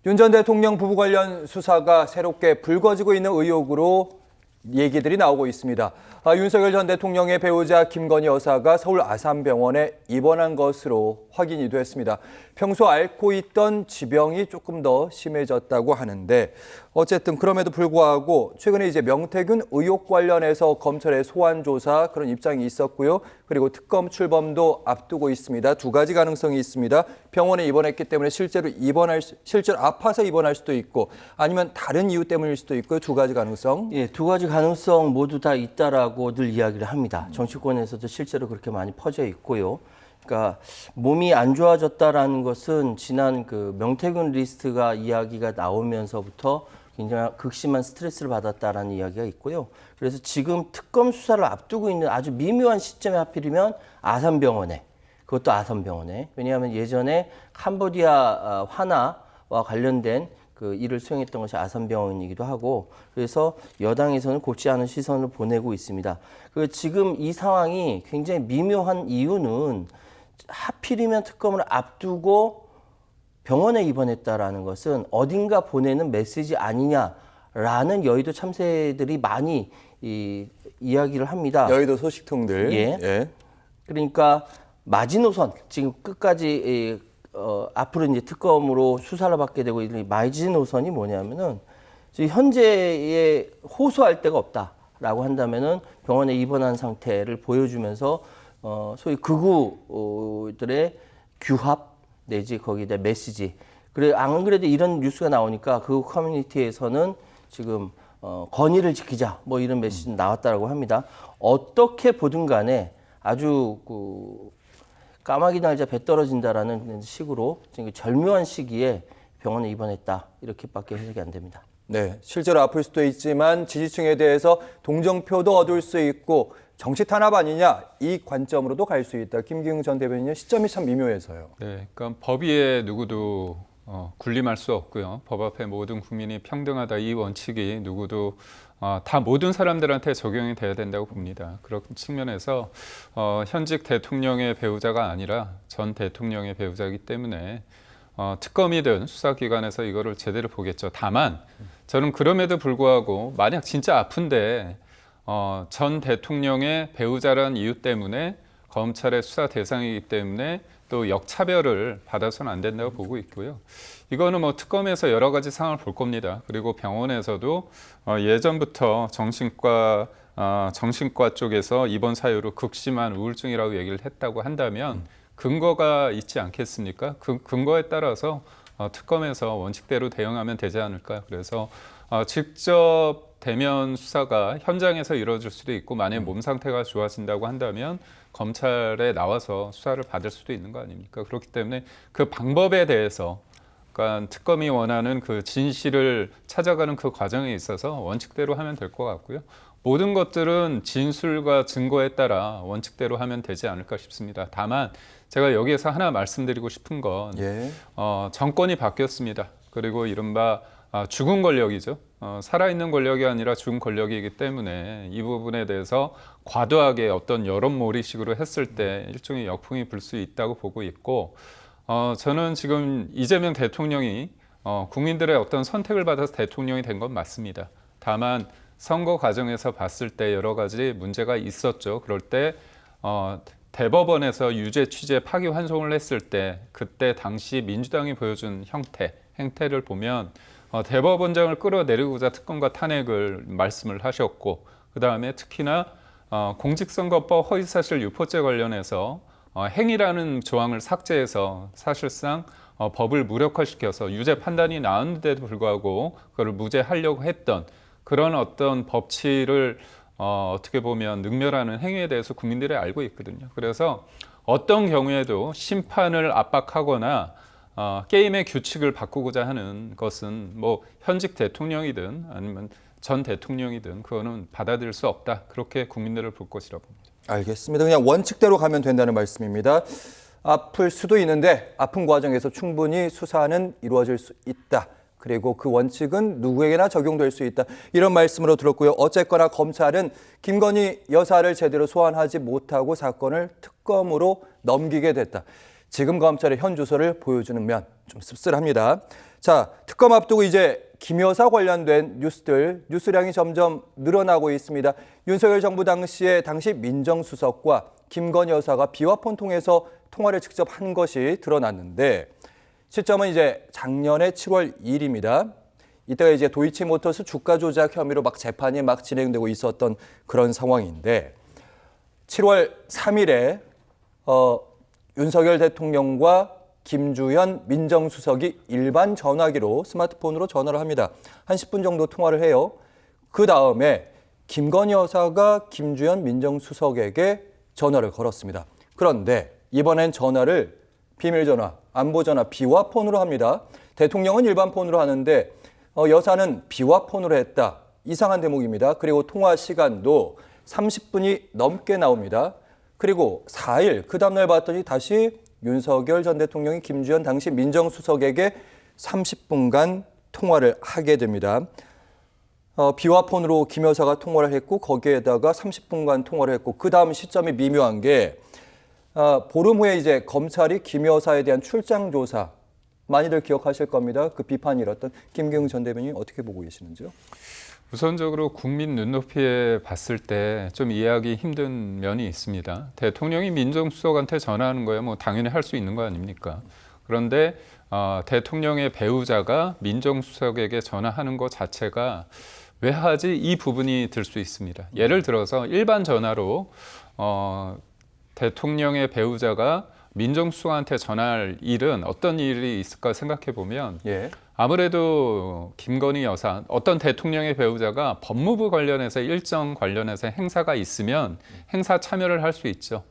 윤 전 대통령 부부 관련 수사가 새롭게 불거지고 있는 의혹으로 얘기들이 나오고 있습니다. 윤석열 전 대통령의 배우자 김건희 여사가 서울 아산병원에 입원한 것으로 확인이 됐습니다. 평소 앓고 있던 지병이 조금 더 심해졌다고 하는데 어쨌든 그럼에도 불구하고 최근에 이제 명태균 의혹 관련해서 검찰의 소환 조사 그런 입장이 있었고요. 그리고 특검 출범도 앞두고 있습니다. 두 가지 가능성이 있습니다. 병원에 입원했기 때문에 실제로 아파서 입원할 수도 있고 아니면 다른 이유 때문일 수도 있고요. 두 가지 가능성. 예, 두 가지 가능성 모두 다 있다라고 늘 이야기를 합니다. 정치권에서도 실제로 그렇게 많이 퍼져 있고요. 그러니까 몸이 안 좋아졌다라는 것은 지난 그 명태균 리스트가 이야기가 나오면서부터 굉장히 극심한 스트레스를 받았다라는 이야기가 있고요. 그래서 지금 특검 수사를 앞두고 있는 아주 미묘한 시점에 하필이면 아산병원에, 그것도 아산병원에. 왜냐하면 예전에 캄보디아 화나와 관련된 그 일을 수행했던 것이 아산병원이기도 하고, 그래서 여당에서는 곧지 않은 시선을 보내고 있습니다. 그 지금 이 상황이 굉장히 미묘한 이유는 하필이면 특검을 앞두고 병원에 입원했다라는 것은 어딘가 보내는 메시지 아니냐라는 여의도 참새들이 많이 이야기를 합니다. 여의도 소식통들. 예. 그러니까 마지노선, 지금 끝까지 앞으로 이제 특검으로 수사를 받게 되고 있는 마지노선이 뭐냐면은 현재에 호소할 데가 없다라고 한다면은 병원에 입원한 상태를 보여주면서 소위 극우들의 규합 내지 거기다 메시지. 그래 안 그래도 이런 뉴스가 나오니까 그 커뮤니티에서는 지금 건의를 지키자 뭐 이런 메시지 나왔다라고 합니다. 어떻게 보든 간에 아주 까마귀 날자 배 떨어진다라는 식으로 지금 절묘한 시기에 병원에 입원했다 이렇게밖에 해석이 안 됩니다. 네, 실제로 아플 수도 있지만 지지층에 대해서 동정표도 얻을 수 있고 정치 탄압 아니냐 이 관점으로도 갈 수 있다. 김기웅 전 대변인의 시점이 참 미묘해서요. 네, 그러니까 법 위에 누구도 군림할 수 없고요. 법 앞에 모든 국민이 평등하다 이 원칙이 누구도 다 모든 사람들한테 적용이 돼야 된다고 봅니다. 그런 측면에서 현직 대통령의 배우자가 아니라 전 대통령의 배우자이기 때문에 특검이든 수사기관에서 이거를 제대로 보겠죠. 다만 저는 그럼에도 불구하고 만약 진짜 아픈데 전 대통령의 배우자란 이유 때문에 검찰의 수사 대상이기 때문에 또 역차별을 받아서는 안 된다고 보고 있고요. 이거는 뭐 특검에서 여러 가지 상황을 볼 겁니다. 그리고 병원에서도 예전부터 정신과 쪽에서 입원 사유로 극심한 우울증이라고 얘기를 했다고 한다면 근거가 있지 않겠습니까? 그 근거에 따라서 특검에서 원칙대로 대응하면 되지 않을까. 그래서 직접 대면 수사가 현장에서 이루어질 수도 있고 만약 몸 상태가 좋아진다고 한다면 검찰에 나와서 수사를 받을 수도 있는 거 아닙니까? 그렇기 때문에 그 방법에 대해서 그러니까 특검이 원하는 그 진실을 찾아가는 그 과정에 있어서 원칙대로 하면 될 것 같고요. 모든 것들은 진술과 증거에 따라 원칙대로 하면 되지 않을까 싶습니다. 다만 제가 여기에서 하나 말씀드리고 싶은 건 정권이 바뀌었습니다. 그리고 이른바 죽은 권력이죠. 살아있는 권력이 아니라 죽은 권력이기 때문에 이 부분에 대해서 과도하게 어떤 여론몰이식으로 했을 때 일종의 역풍이 불 수 있다고 보고 있고 저는 지금 이재명 대통령이 국민들의 어떤 선택을 받아서 대통령이 된 건 맞습니다. 다만 선거 과정에서 봤을 때 여러 가지 문제가 있었죠. 그럴 때 대법원에서 유죄 취재 파기환송을 했을 때 그때 당시 민주당이 보여준 행태를 보면 대법원장을 끌어내리고자 특검과 탄핵을 말씀을 하셨고 그다음에 특히나 공직선거법 허위사실 유포죄 관련해서 행위라는 조항을 삭제해서 사실상 법을 무력화시켜서 유죄 판단이 나왔는데도 불구하고 그걸 무죄하려고 했던 그런 어떤 법치를 어떻게 보면 능멸하는 행위에 대해서 국민들이 알고 있거든요. 그래서 어떤 경우에도 심판을 압박하거나 게임의 규칙을 바꾸고자 하는 것은 뭐 현직 대통령이든 아니면 전 대통령이든 그거는 받아들일 수 없다. 그렇게 국민들을 볼 것이라고 봅니다. 알겠습니다. 그냥 원칙대로 가면 된다는 말씀입니다. 아플 수도 있는데 아픈 과정에서 충분히 수사는 이루어질 수 있다. 그리고 그 원칙은 누구에게나 적용될 수 있다. 이런 말씀으로 들었고요. 어쨌거나 검찰은 김건희 여사를 제대로 소환하지 못하고 사건을 특검으로 넘기게 됐다. 지금 검찰의 현 주소를 보여주는 면 좀 씁쓸합니다. 자, 특검 앞두고 이제 김 여사 관련된 뉴스량이 점점 늘어나고 있습니다. 윤석열 정부 당시에 당시 민정수석과 김건희 여사가 비화폰 통해서 통화를 직접 한 것이 드러났는데 시점은 이제 작년에 7월 2일입니다. 이때가 이제 도이치모터스 주가 조작 혐의로 막 재판이 막 진행되고 있었던 그런 상황인데 7월 3일에 윤석열 대통령과 김주현 민정수석이 일반 전화기로 스마트폰으로 전화를 합니다. 한 10분 정도 통화를 해요. 그 다음에 김건희 여사가 김주현 민정수석에게 전화를 걸었습니다. 그런데 이번엔 전화를 비밀전화, 안보전화, 비화폰으로 합니다. 대통령은 일반 폰으로 하는데 여사는 비화폰으로 했다. 이상한 대목입니다. 그리고 통화 시간도 30분이 넘게 나옵니다. 그리고 4일, 그 다음날 봤더니 다시 윤석열 전 대통령이 김주현 당시 민정수석에게 30분간 통화를 하게 됩니다. 비화폰으로 김 여사가 통화를 했고 거기에다가 30분간 통화를 했고 그 다음 시점이 미묘한 게 보름 후에 이제 검찰이 김 여사에 대한 출장 조사 많이들 기억하실 겁니다. 그 비판이 일었던 김경윤 전 대변인 어떻게 보고 계시는지요? 우선적으로 국민 눈높이에 봤을 때 좀 이해하기 힘든 면이 있습니다. 대통령이 민정수석한테 전화하는 거야 뭐 당연히 할 수 있는 거 아닙니까? 그런데 대통령의 배우자가 민정수석에게 전화하는 것 자체가 왜 하지? 이 부분이 들 수 있습니다. 예를 들어서 일반 전화로 대통령의 배우자가 민정수석한테 전할 일은 어떤 일이 있을까 생각해 보면 예. 아무래도 김건희 여사, 어떤 대통령의 배우자가 법무부 관련해서 일정 관련해서 행사가 있으면 행사 참여를 할 수 있죠.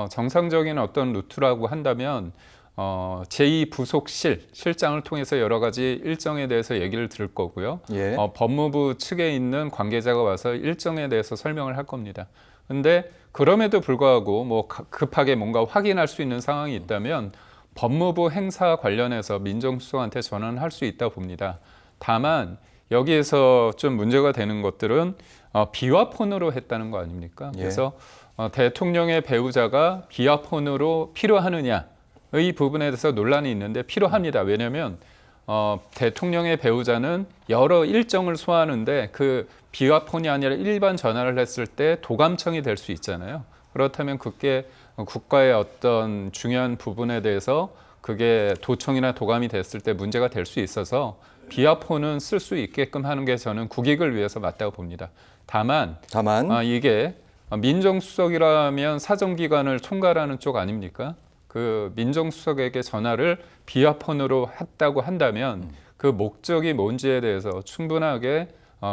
정상적인 어떤 루트라고 한다면 제2부속실, 실장을 통해서 여러 가지 일정에 대해서 얘기를 들을 거고요. 예. 법무부 측에 있는 관계자가 와서 일정에 대해서 설명을 할 겁니다. 근데 그럼에도 불구하고 뭐 급하게 뭔가 확인할 수 있는 상황이 있다면 법무부 행사 관련해서 민정수석한테 전화는 할 수 있다 봅니다. 다만 여기에서 좀 문제가 되는 것들은 비화폰으로 했다는 거 아닙니까? 예. 그래서 대통령의 배우자가 비화폰으로 필요하느냐의 부분에 대해서 논란이 있는데 필요합니다. 왜냐하면 대통령의 배우자는 여러 일정을 소화하는데 그 비화폰이 아니라 일반 전화를 했을 때 도감청이 될 수 있잖아요. 그렇다면 그게 국가의 어떤 중요한 부분에 대해서 그게 도청이나 도감이 됐을 때 문제가 될 수 있어서 비화폰은 쓸 수 있게끔 하는 게 저는 국익을 위해서 맞다고 봅니다. 다만 이게 민정수석이라면 사정기관을 총괄하는 쪽 아닙니까? 그 민정수석에게 전화를 비화폰으로 했다고 한다면 그 목적이 뭔지에 대해서 충분하게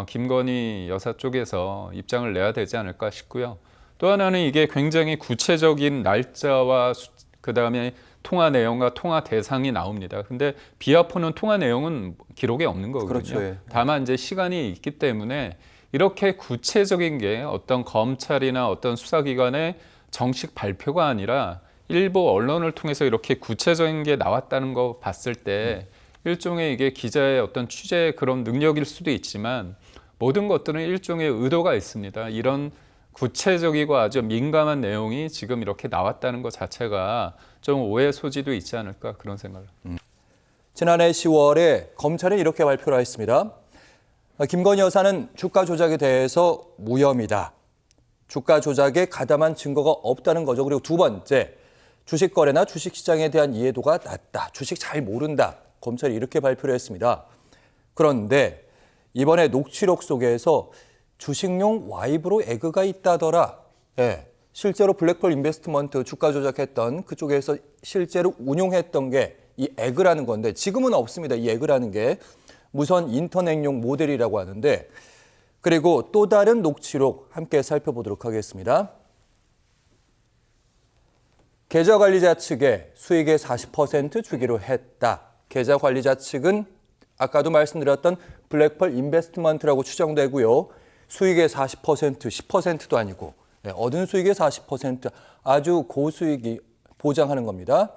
김건희 여사 쪽에서 입장을 내야 되지 않을까 싶고요. 또 하나는 이게 굉장히 구체적인 날짜와 그다음에 통화 내용과 통화 대상이 나옵니다. 근데 비화폰은 통화 내용은 기록에 없는 거거든요. 그렇죠, 예. 다만 이제 시간이 있기 때문에 이렇게 구체적인 게 어떤 검찰이나 어떤 수사기관의 정식 발표가 아니라 일부 언론을 통해서 이렇게 구체적인 게 나왔다는 거 봤을 때 일종의 이게 기자의 어떤 취재 그런 능력일 수도 있지만 모든 것들은 일종의 의도가 있습니다. 이런 구체적이고 아주 민감한 내용이 지금 이렇게 나왔다는 것 자체가 좀 오해 소지도 있지 않을까 그런 생각을. 지난해 10월에 검찰이 이렇게 발표를 했습니다. 김건희 여사는 주가 조작에 대해서 무혐의다. 주가 조작에 가담한 증거가 없다는 거죠. 그리고 두 번째, 주식 거래나 주식 시장에 대한 이해도가 낮다. 주식 잘 모른다. 검찰이 이렇게 발표를 했습니다. 그런데 이번에 녹취록 속에서 주식용 와이브로 에그가 있다더라. 예, 실제로 블랙펄 인베스트먼트 주가 조작했던 그쪽에서 실제로 운용했던 게 이 에그라는 건데 지금은 없습니다. 이 에그라는 게 무선 인터넷용 모델이라고 하는데 그리고 또 다른 녹취록 함께 살펴보도록 하겠습니다. 계좌관리자 측에 수익의 40% 주기로 했다. 계좌관리자 측은 아까도 말씀드렸던 블랙펄 인베스트먼트라고 추정되고요. 수익의 40%, 10%도 아니고 얻은 수익의 40% 아주 고수익이 보장하는 겁니다.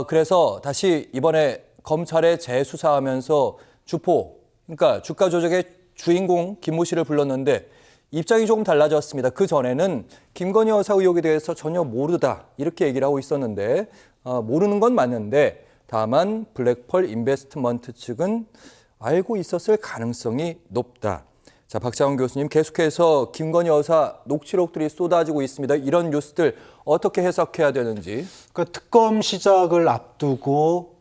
그래서 다시 이번에 검찰에 재수사하면서 주포, 그러니까 주가 조작의 주인공 김모 씨를 불렀는데 입장이 조금 달라졌습니다. 그 전에는 김건희 여사 의혹에 대해서 전혀 모르다 이렇게 얘기를 하고 있었는데 모르는 건 맞는데 다만 블랙펄 인베스트먼트 측은 알고 있었을 가능성이 높다. 자, 박장훈 교수님 계속해서 김건희 여사 녹취록들이 쏟아지고 있습니다. 이런 뉴스들 어떻게 해석해야 되는지. 그러니까 특검 시작을 앞두고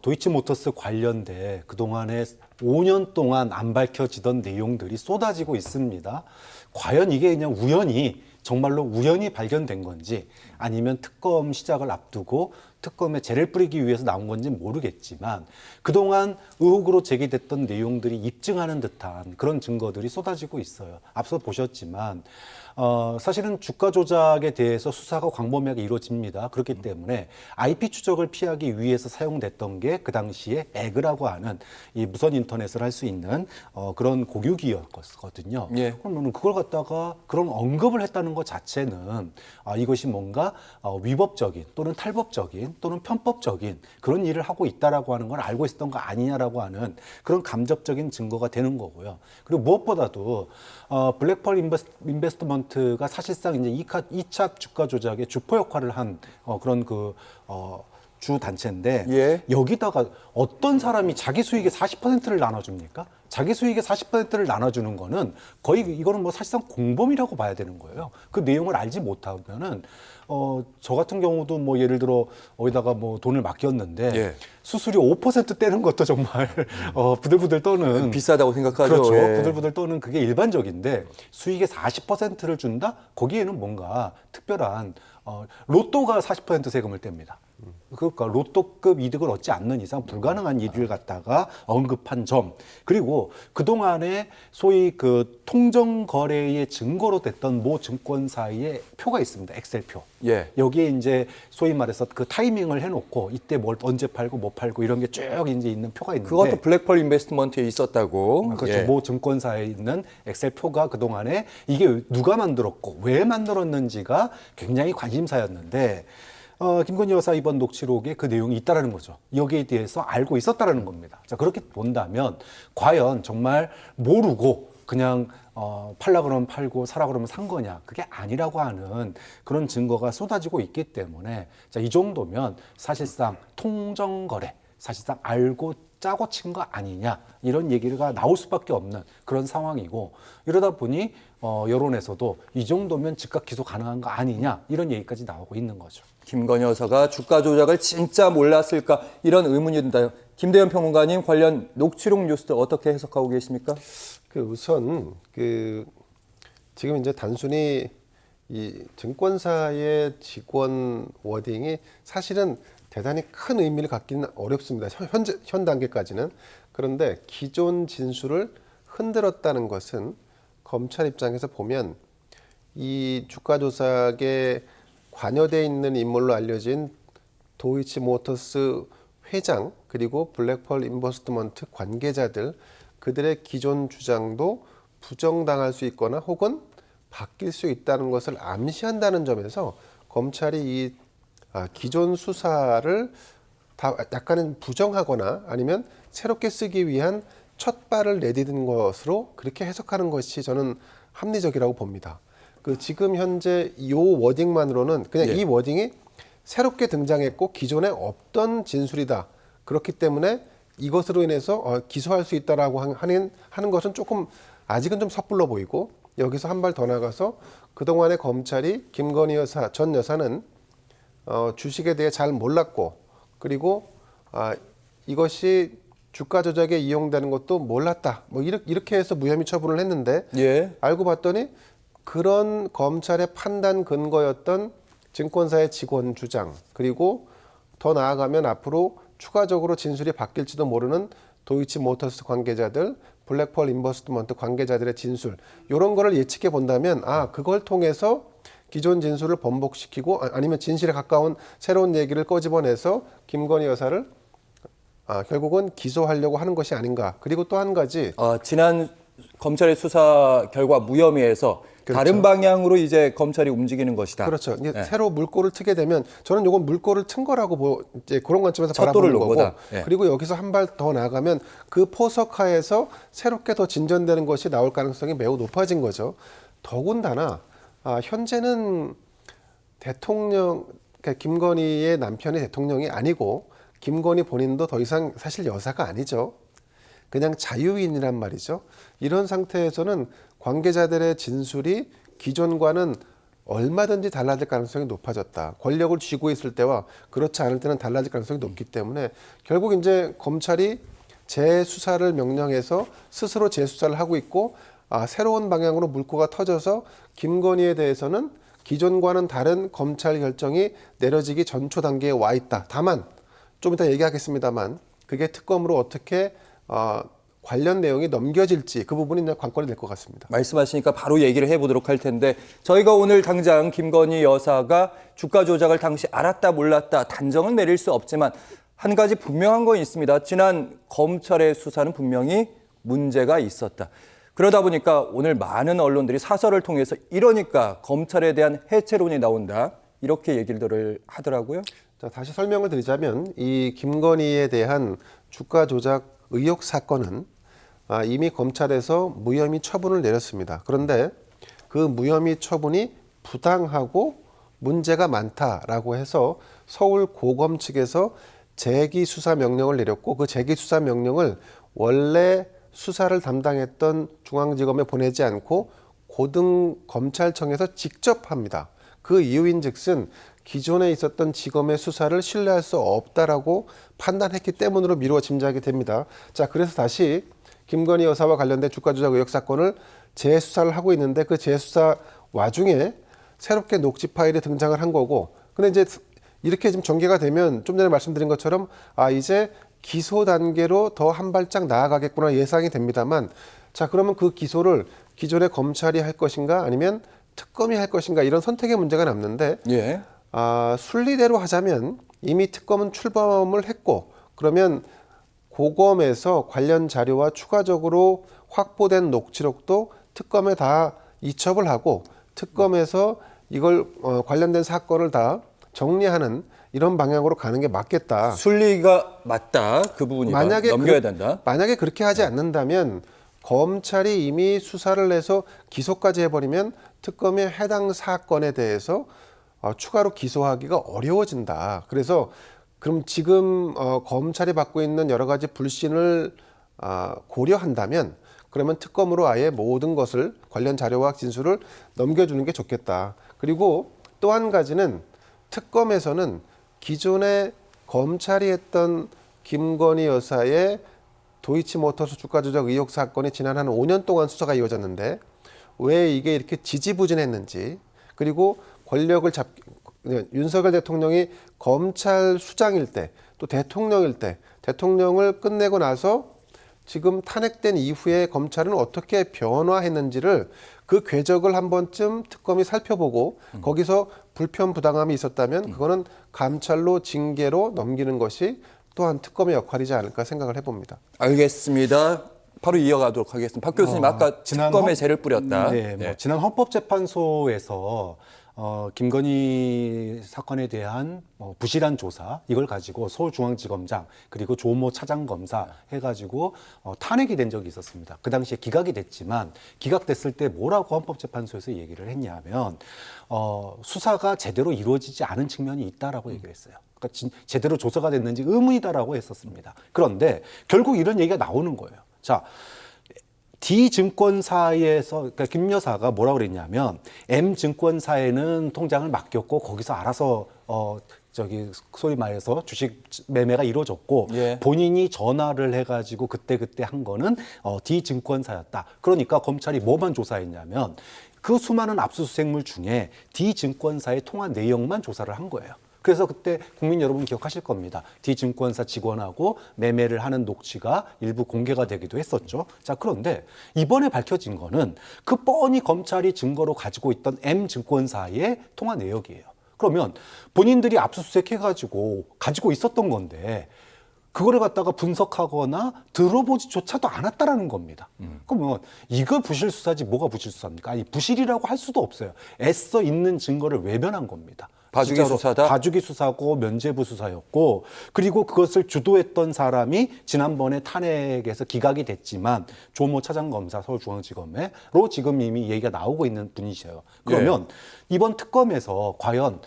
도이치모터스 관련돼 그동안에 5년 동안 안 밝혀지던 내용들이 쏟아지고 있습니다. 과연 이게 그냥 정말로 우연히 발견된 건지 아니면 특검 시작을 앞두고 특검에 재를 뿌리기 위해서 나온 건지 모르겠지만 그동안 의혹으로 제기됐던 내용들이 입증하는 듯한 그런 증거들이 쏟아지고 있어요. 앞서 보셨지만 사실은 주가 조작에 대해서 수사가 광범위하게 이루어집니다. 그렇기 때문에 IP 추적을 피하기 위해서 사용됐던 게 그 당시에 에그라고 하는 이 무선 인터넷을 할 수 있는 그런 고유기였거든요. 예. 그러면 그걸 갖다가 그런 언급을 했다는 것 자체는 이것이 뭔가 위법적인 또는 탈법적인 또는 편법적인 그런 일을 하고 있다라고 하는 걸 알고 있었던 거 아니냐라고 하는 그런 감접적인 증거가 되는 거고요. 그리고 무엇보다도 블랙펄 인베스트먼트가 사실상 이제 2차 주가 조작의 주포 역할을 한 그런 주 단체인데 예. 여기다가 어떤 사람이 자기 수익의 40%를 나눠줍니까? 자기 수익의 40%를 나눠주는 거는 거의 이거는 뭐 사실상 공범이라고 봐야 되는 거예요. 그 내용을 알지 못하면은 저 같은 경우도 뭐 예를 들어 어디다가 뭐 돈을 맡겼는데 예. 수수료 5% 떼는 것도 정말 부들부들 떠는 비싸다고 생각하죠. 그렇죠. 예. 부들부들 떠는 그게 일반적인데 수익의 40%를 준다? 거기에는 뭔가 특별한 로또가 40% 세금을 뗍니다. 그러니까 로또급 이득을 얻지 않는 이상 불가능한 일을 갖다가 언급한 점, 그리고 그동안에 소위 그 통정 거래의 증거로 됐던 모 증권사의 표가 있습니다. 엑셀표. 예. 여기에 이제 소위 말해서 그 타이밍을 해놓고 이때 뭘 언제 팔고 뭐 팔고 이런 게 쭉 이제 있는 표가 있는데 그것도 블랙펄 인베스트먼트에 있었다고. 그렇죠. 예. 모 증권사에 있는 엑셀표가 그동안에 이게 누가 만들었고 왜 만들었는지가 굉장히 관심사였는데 김건희 여사 이번 녹취록에 그 내용이 있다라는 거죠. 여기에 대해서 알고 있었다라는 겁니다. 자, 그렇게 본다면 과연 정말 모르고 그냥 팔라 그러면 팔고 사라 그러면 산 거냐, 그게 아니라고 하는 그런 증거가 쏟아지고 있기 때문에 자, 이 정도면 사실상 통정거래, 사실상 알고 짜고 친 거 아니냐, 이런 얘기가 나올 수밖에 없는 그런 상황이고, 이러다 보니 여론에서도 이 정도면 즉각 기소 가능한 거 아니냐, 이런 얘기까지 나오고 있는 거죠. 김건희 여사가 주가 조작을 진짜 몰랐을까 이런 의문이 든다. 김대현 평론가님, 관련 녹취록 뉴스들 어떻게 해석하고 계십니까? 우선 지금 이제 단순히 이 증권사의 직원 워딩이 사실은 대단히 큰 의미를 갖기는 어렵습니다. 현 단계까지는. 그런데 기존 진술을 흔들었다는 것은 검찰 입장에서 보면 이 주가 조작에 관여돼 있는 인물로 알려진 도이치모터스 회장 그리고 블랙펄 인베스트먼트 관계자들, 그들의 기존 주장도 부정당할 수 있거나 혹은 바뀔 수 있다는 것을 암시한다는 점에서 검찰이 이 기존 수사를 다 약간은 부정하거나 아니면 새롭게 쓰기 위한 첫 발을 내디딘 것으로 그렇게 해석하는 것이 저는 합리적이라고 봅니다. 지금 현재 이 워딩만으로는 그냥 예. 이 워딩이 새롭게 등장했고 기존에 없던 진술이다. 그렇기 때문에 이것으로 인해서 기소할 수 있다라고 하는 것은 조금 아직은 좀 섣불러 보이고, 여기서 한 발 더 나가서 그동안에 검찰이 김건희 여사, 전 여사는 주식에 대해 잘 몰랐고, 그리고 이것이 주가 조작에 이용되는 것도 몰랐다. 뭐 이렇게 해서 무혐의 처분을 했는데 예. 알고 봤더니 그런 검찰의 판단 근거였던 증권사의 직원 주장, 그리고 더 나아가면 앞으로 추가적으로 진술이 바뀔지도 모르는 도이치모터스 관계자들, 블랙펄 인베스트먼트 관계자들의 진술, 이런 거를 예측해 본다면 그걸 통해서 기존 진술을 번복시키고 아니면 진실에 가까운 새로운 얘기를 꺼집어내서 김건희 여사를 결국은 기소하려고 하는 것이 아닌가. 그리고 또 한 가지 지난 검찰의 수사 결과 무혐의에서 다른 방향으로 이제 검찰이 움직이는 것이다. 그렇죠. 이제 네. 새로 물꼬를 트게 되면 저는 이건 물꼬를 튼 거라고 이제 그런 관점에서 첫 돌을 바라보는 놓은 거고. 거다. 예. 그리고 여기서 한 발 더 나아가면 그 포석하에서 새롭게 더 진전되는 것이 나올 가능성이 매우 높아진 거죠. 더군다나 현재는 대통령, 그러니까 김건희의 남편이 대통령이 아니고 김건희 본인도 더 이상 사실 여사가 아니죠. 그냥 자유인이란 말이죠. 이런 상태에서는 관계자들의 진술이 기존과는 얼마든지 달라질 가능성이 높아졌다. 권력을 쥐고 있을 때와 그렇지 않을 때는 달라질 가능성이 높기 때문에 결국 이제 검찰이 재수사를 명령해서 스스로 재수사를 하고 있고 새로운 방향으로 물꼬가 터져서 김건희에 대해서는 기존과는 다른 검찰 결정이 내려지기 전초 단계에 와 있다. 다만 좀 이따 얘기하겠습니다만 그게 특검으로 어떻게 관련 내용이 넘겨질지 그 부분이 이제 관건이 될 것 같습니다. 말씀하시니까 바로 얘기를 해보도록 할 텐데 저희가 오늘 당장 김건희 여사가 주가 조작을 당시 알았다 몰랐다 단정은 내릴 수 없지만 한 가지 분명한 건 있습니다. 지난 검찰의 수사는 분명히 문제가 있었다. 그러다 보니까 오늘 많은 언론들이 사설을 통해서 이러니까 검찰에 대한 해체론이 나온다. 이렇게 얘기를 하더라고요. 자, 다시 설명을 드리자면 이 김건희에 대한 주가 조작 의혹 사건은 이미 검찰에서 무혐의 처분을 내렸습니다. 그런데 그 무혐의 처분이 부당하고 문제가 많다라고 해서 서울 고검 측에서 재기 수사 명령을 내렸고 그 재기 수사 명령을 원래 수사를 담당했던 중앙지검에 보내지 않고 고등검찰청에서 직접 합니다. 그 이유인즉슨 기존에 있었던 지검의 수사를 신뢰할 수 없다라고 판단했기 때문으로 미루어 짐작이 됩니다. 자, 그래서 다시 김건희 여사와 관련된 주가 조작 의혹 사건을 재수사를 하고 있는데 그 재수사 와중에 새롭게 녹취 파일이 등장을 한 거고, 근데 이제 이렇게 좀 전개가 되면 좀 전에 말씀드린 것처럼 이제 기소 단계로 더 한 발짝 나아가겠구나 예상이 됩니다만, 자, 그러면 그 기소를 기존의 검찰이 할 것인가 아니면 특검이 할 것인가 이런 선택의 문제가 남는데 예. 순리대로 하자면 이미 특검은 출범을 했고 그러면 고검에서 관련 자료와 추가적으로 확보된 녹취록도 특검에 다 이첩을 하고 특검에서 이걸 관련된 사건을 다 정리하는 이런 방향으로 가는 게 맞겠다. 순리가 맞다. 그 부분이 넘겨야 된다. 만약에 그렇게 하지 않는다면 검찰이 이미 수사를 해서 기소까지 해버리면 특검의 해당 사건에 대해서 추가로 기소하기가 어려워진다. 그래서 그럼 지금 검찰이 받고 있는 여러 가지 불신을 고려한다면 그러면 특검으로 아예 모든 것을 관련 자료와 진술을 넘겨주는 게 좋겠다. 그리고 또 한 가지는 특검에서는 기존에 검찰이 했던 김건희 여사의 도이치모터스 주가 조작 의혹 사건이 지난 한 5년 동안 수사가 이어졌는데 왜 이게 이렇게 지지부진했는지, 그리고 윤석열 대통령이 검찰 수장일 때 또 대통령일 때 대통령을 끝내고 나서 지금 탄핵된 이후에 검찰은 어떻게 변화했는지를 그 궤적을 한 번쯤 특검이 살펴보고 거기서 불편부당함이 있었다면 그거는 감찰로 징계로 넘기는 것이 또한 특검의 역할이지 않을까 생각을 해봅니다. 알겠습니다. 바로 이어가도록 하겠습니다. 박 교수님 아까 특검에 재를 뿌렸다. 네, 지난 헌법재판소에서 김건희 사건에 대한 부실한 조사 이걸 가지고 서울중앙지검장 그리고 조모 차장검사 해가지고 탄핵이 된 적이 있었습니다. 그 당시에 기각이 됐지만 기각됐을 때 뭐라고 헌법재판소에서 얘기를 했냐면 수사가 제대로 이루어지지 않은 측면이 있다라고 얘기를 했어요. 그러니까 제대로 조사가 됐는지 의문이다라고 했었습니다. 그런데 결국 이런 얘기가 나오는 거예요. 자, D증권사에서, 그러니까 김 여사가 뭐라고 그랬냐면, M증권사에는 통장을 맡겼고, 거기서 알아서, 소위 말해서 주식 매매가 이루어졌고, 예. 본인이 전화를 해가지고 그때 한 거는, D증권사였다. 그러니까 검찰이 뭐만 조사했냐면, 그 수많은 압수수색물 중에 D증권사의 통화 내용만 조사를 한 거예요. 그래서 그때 국민 여러분 기억하실 겁니다. D증권사 직원하고 매매를 하는 녹취가 일부 공개가 되기도 했었죠. 자, 그런데 이번에 밝혀진 거는 그 뻔히 검찰이 증거로 가지고 있던 M증권사의 통화 내역이에요. 그러면 본인들이 압수수색해가지고 가지고 있었던 건데 그거를 갖다가 분석하거나 들어보지조차도 않았다라는 겁니다. 그러면 이거 부실 수사지 뭐가 부실 수사입니까? 아니, 부실이라고 할 수도 없어요. 애써 있는 증거를 외면한 겁니다. 봐주기 진짜로 수사다? 봐주기 수사고 면죄부 수사였고, 그리고 그것을 주도했던 사람이 지난번에 탄핵에서 기각이 됐지만 조모 차장검사 서울중앙지검에로 지금 이미 얘기가 나오고 있는 분이셔요. 그러면 이번 특검에서 과연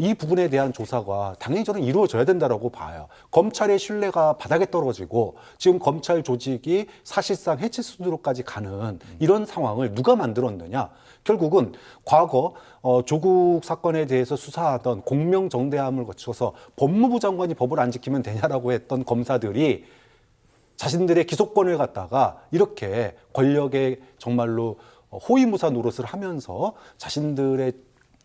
이 부분에 대한 조사가 당연히 저는 이루어져야 된다라고 봐요. 검찰의 신뢰가 바닥에 떨어지고 지금 검찰 조직이 사실상 해체 수준으로까지 가는 이런 상황을 누가 만들었느냐? 결국은 과거 조국 사건에 대해서 수사하던 공명정대함을 거쳐서 법무부 장관이 법을 안 지키면 되냐라고 했던 검사들이 자신들의 기소권을 갖다가 이렇게 권력의 정말로 호위무사 노릇을 하면서 자신들의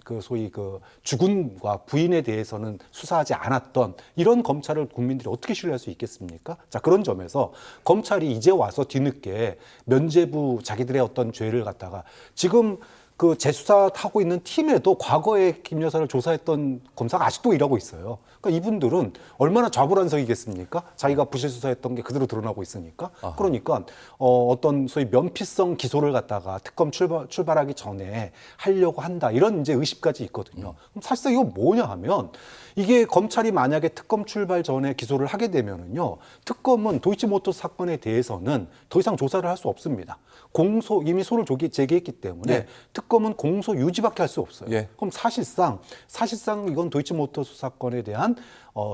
그 소위 그 주군과 부인에 대해서는 수사하지 않았던 이런 검찰을 국민들이 어떻게 신뢰할 수 있겠습니까? 자, 그런 점에서 검찰이 이제 와서 뒤늦게 면죄부 자기들의 어떤 죄를 갖다가 지금 그 재수사 하고 있는 팀에도 과거에 김 여사를 조사했던 검사가 아직도 일하고 있어요. 그러니까 이분들은 얼마나 좌불안석이겠습니까? 자기가 부실 수사했던 게 그대로 드러나고 있으니까. 그러니까 어떤 소위 면피성 기소를 갖다가 특검 출발하기 전에 하려고 한다. 이런 이제 의식까지 있거든요. 그럼 사실상 이거 뭐냐 하면 이게 검찰이 만약에 특검 출발 전에 기소를 하게 되면은요, 특검은 도이치모터스 사건에 대해서는 더 이상 조사를 할 수 없습니다. 이미 소를 제기했기 때문에 특검은 공소 유지밖에 할 수 없어요. 그럼 사실상 이건 도이치모터스 사건에 대한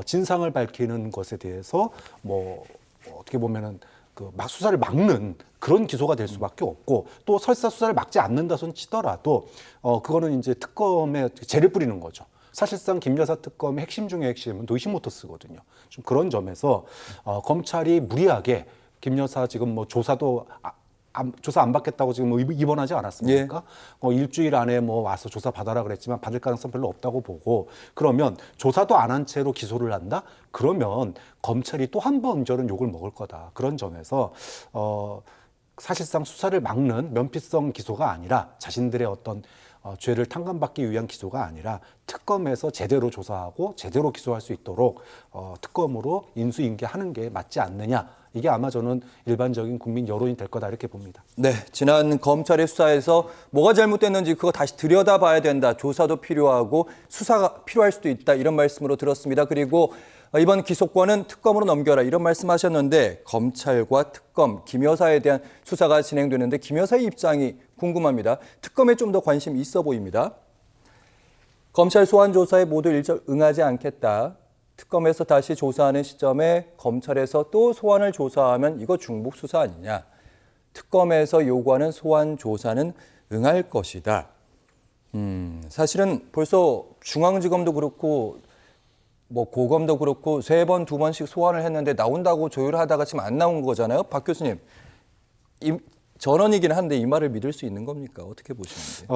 진상을 밝히는 것에 대해서 뭐 어떻게 보면은 그 수사를 막는 그런 기소가 될 수밖에 없고, 또 설사 수사를 막지 않는다 손 치더라도 그거는 이제 특검에 재를 뿌리는 거죠. 사실상 김 여사 특검의 핵심 중의 핵심은 도이치모터스거든요. 좀 그런 점에서 검찰이 무리하게 김 여사 지금 뭐 조사도 조사 안 받겠다고 지금 입원하지 않았습니까? 일주일 안에 뭐 와서 조사 받아라 그랬지만 받을 가능성 별로 없다고 보고, 그러면 조사도 안 한 채로 기소를 한다? 그러면 검찰이 또 한 번 저는 욕을 먹을 거다. 그런 점에서 사실상 수사를 막는 면피성 기소가 아니라 자신들의 어떤 죄를 탕감받기 위한 기소가 아니라 특검에서 제대로 조사하고 제대로 기소할 수 있도록 특검으로 인수인계하는 게 맞지 않느냐. 이게 아마 저는 일반적인 국민 여론이 될 거다 이렇게 봅니다. 네, 지난 검찰의 수사에서 뭐가 잘못됐는지 그거 다시 들여다봐야 된다. 조사도 필요하고 수사가 필요할 수도 있다. 이런 말씀으로 들었습니다. 그리고 이번 기소권은 특검으로 넘겨라 이런 말씀하셨는데, 검찰과 특검, 김 여사에 대한 수사가 진행되는데 김 여사의 입장이 궁금합니다. 특검에 좀 더 관심 있어 보입니다. 검찰 소환 조사에 모두 일절 응하지 않겠다. 특검에서 다시 조사하는 시점에 검찰에서 또 소환을 조사하면 이거 중복 수사 아니냐. 특검에서 요구하는 소환 조사는 응할 것이다. 사실은 벌써 중앙지검도 그렇고 뭐 고검도 그렇고 3번, 2번씩 소환을 했는데 나온다고 조율하다가 지금 안 나온 거잖아요. 박 교수님, 전원이긴 한데 이 말을 믿을 수 있는 겁니까? 어떻게 보시는지?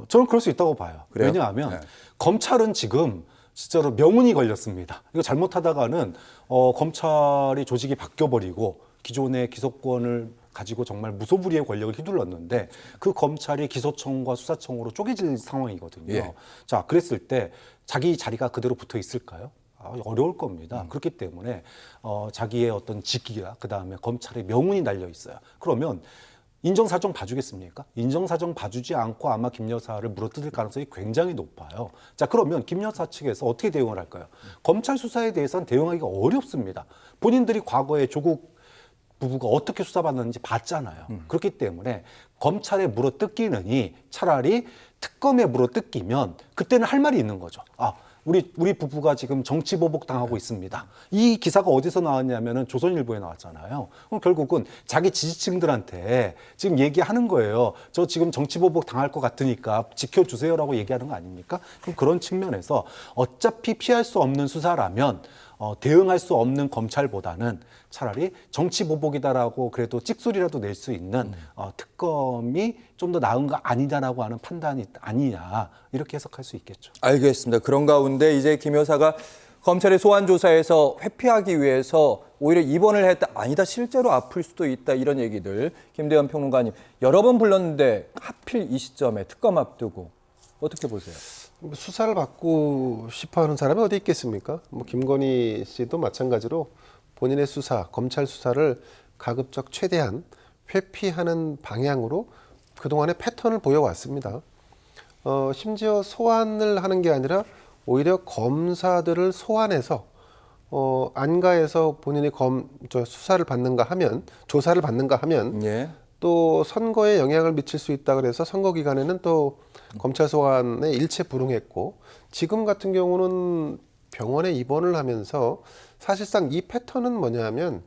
저는 그럴 수 있다고 봐요. 그래요? 왜냐하면 검찰은 지금 진짜로 명운이 걸렸습니다. 이거 잘못하다가는 검찰이 조직이 바뀌어버리고 기존의 기소권을 가지고 정말 무소불위의 권력을 휘둘렀는데 그 검찰이 기소청과 수사청으로 쪼개질 상황이거든요. 자, 그랬을 때 자기 자리가 그대로 붙어 있을까요? 어려울 겁니다. 그렇기 때문에 자기의 어떤 직기가 그다음에 검찰의 명운이 달려 있어요. 그러면 인정사정 봐주겠습니까? 인정사정 봐주지 않고 아마 김 여사를 물어뜯을 가능성이 굉장히 높아요. 자, 그러면 김 여사 측에서 어떻게 대응을 할까요? 검찰 수사에 대해서는 대응하기가 어렵습니다. 본인들이 과거에 조국 부부가 어떻게 수사받았는지 봤잖아요. 그렇기 때문에 검찰에 물어뜯기느니 차라리 특검에 물어뜯기면 그때는 할 말이 있는 거죠. 우리 부부가 지금 정치 보복 당하고 있습니다. 이 기사가 어디서 나왔냐면은 조선일보에 나왔잖아요. 그럼 결국은 자기 지지층들한테 지금 얘기하는 거예요. 저 지금 정치 보복 당할 것 같으니까 지켜주세요라고 얘기하는 거 아닙니까? 그럼 그런 측면에서 어차피 피할 수 없는 수사라면 대응할 수 없는 검찰보다는 차라리 정치 보복이다라고 그래도 찍소리라도 낼 수 있는 특검이 좀 더 나은 거 아니냐라고 하는 판단이 아니냐 이렇게 해석할 수 있겠죠. 알겠습니다. 그런 가운데 이제 김 여사가 검찰의 소환 조사에서 회피하기 위해서 오히려 입원을 했다. 아니다. 실제로 아플 수도 있다. 이런 얘기들. 김대현 평론가님 여러 번 불렀는데 하필 이 시점에 특검 앞두고 어떻게 보세요? 수사를 받고 싶어하는 사람이 어디 있겠습니까? 뭐 김건희 씨도 마찬가지로 본인의 수사, 검찰 수사를 가급적 최대한 회피하는 방향으로 그동안의 패턴을 보여왔습니다. 심지어 소환을 하는 게 아니라 오히려 검사들을 소환해서 안가에서 본인이 수사를 받는가 하면, 조사를 받는가 하면 예. 또 선거에 영향을 미칠 수 있다 그래서 선거 기간에는 또 검찰 소환에 일체 불응했고, 지금 같은 경우는 병원에 입원을 하면서 사실상 이 패턴은 뭐냐면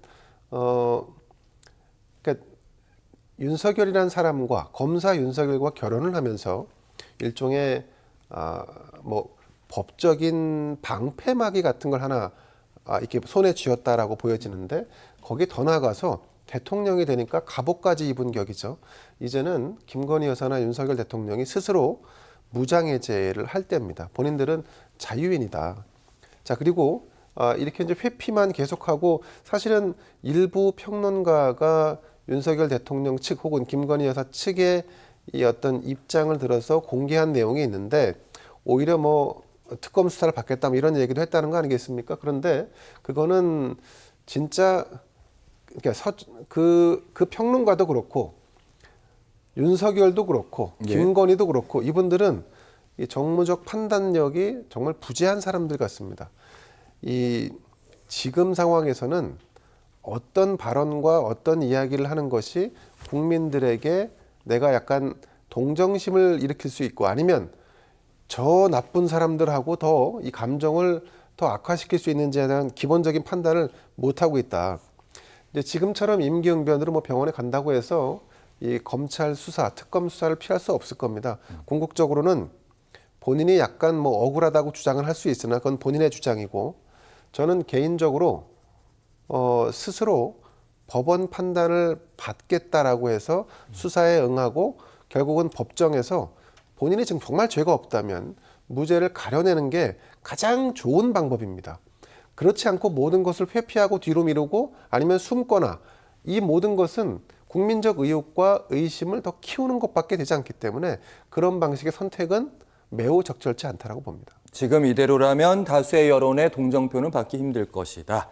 그러니까 윤석열이라는 사람과 검사 윤석열과 결혼을 하면서 일종의 뭐 법적인 방패막이 같은 걸 하나 이렇게 손에 쥐었다라고 보여지는데, 거기에 더 나아가서 대통령이 되니까 갑옷까지 입은 격이죠. 이제는 김건희 여사나 윤석열 대통령이 스스로 무장해제를 할 때입니다. 본인들은 자유인이다. 자, 그리고 이렇게 이제 회피만 계속하고, 사실은 일부 평론가가 윤석열 대통령 측 혹은 김건희 여사 측의 이 어떤 입장을 들어서 공개한 내용이 있는데, 오히려 뭐 특검 수사를 받겠다 뭐 이런 얘기도 했다는 거 아니겠습니까? 그런데 그거는 진짜 그러니까 그 평론가도 그렇고 윤석열도 그렇고 예. 김건희도 그렇고 이분들은 이 정무적 판단력이 정말 부재한 사람들 같습니다. 이 지금 상황에서는 어떤 발언과 어떤 이야기를 하는 것이 국민들에게 내가 약간 동정심을 일으킬 수 있고, 아니면 저 나쁜 사람들하고 더 이 감정을 더 악화시킬 수 있는지에 대한 기본적인 판단을 못 하고 있다. 이제 지금처럼 임기응변으로 뭐 병원에 간다고 해서 이 검찰 수사, 특검 수사를 피할 수 없을 겁니다. 궁극적으로는 본인이 약간 뭐 억울하다고 주장을 할 수 있으나 그건 본인의 주장이고, 저는 개인적으로 스스로 법원 판단을 받겠다라고 해서 수사에 응하고 결국은 법정에서 본인이 지금 정말 죄가 없다면 무죄를 가려내는 게 가장 좋은 방법입니다. 그렇지 않고 모든 것을 회피하고 뒤로 미루고 아니면 숨거나, 이 모든 것은 국민적 의혹과 의심을 더 키우는 것밖에 되지 않기 때문에 그런 방식의 선택은 매우 적절치 않다라고 봅니다. 지금 이대로라면 다수의 여론의 동정표는 받기 힘들 것이다.